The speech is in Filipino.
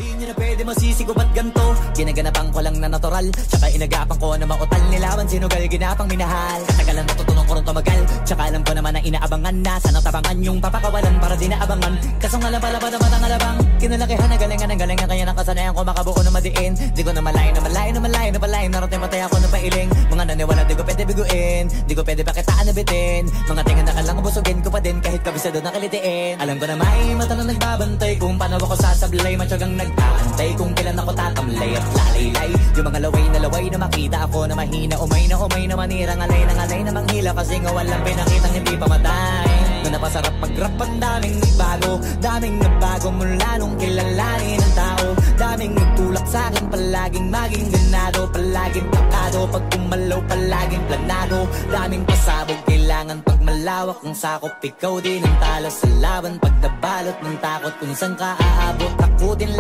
Di nyo na pwede masisigo ba't ganto? Ginaganapan ko lang na natural, tsaka inagapan ko na mautal. Nilawan sinugal, ginapang minahal. Katagalan natutunan ko rin tumagal, tsaka alam ko naman na inaabangan na. Sanang tabangan yung papakawalan para di naabangan. Kasong alam pala ba naman ang alabang kinalakihan na galingan ng galingan. Kaya nakasanayan ko makabuo na madiin. Di ko na malayo na malayo na malayo na palayo. Narating matay ako na pailing. Mga naniwala di ko pwede biguin, di ko pwede pakitaan na bitin. Mga tingan na kalang busugin ko pa din kahit kabisado na kalitiin. Alam ko na may mata na nagbabantay kung paano ako sasablay. Matyagang nag-aantay kung kailan ako tatamlay at lalaylay. Yung mga laway na makita ako na mahina. Umay na manira, ngalay na manghila. Kasi nga walang pinakitang hindi pa matay. Na napasarap mag-rap ang daming nagbago. Daming nagbago mula nung kilalanin ang tao. Daming nagtulak sa'kin, palaging maging ganado. Palaging takado, pag kumalaw palaging planado. Daming pasabog, kailangan pag malawak ang sakop. Ikaw din ang talo sa laban, pag nabalot ng takot kung saan ka aabot. Takutin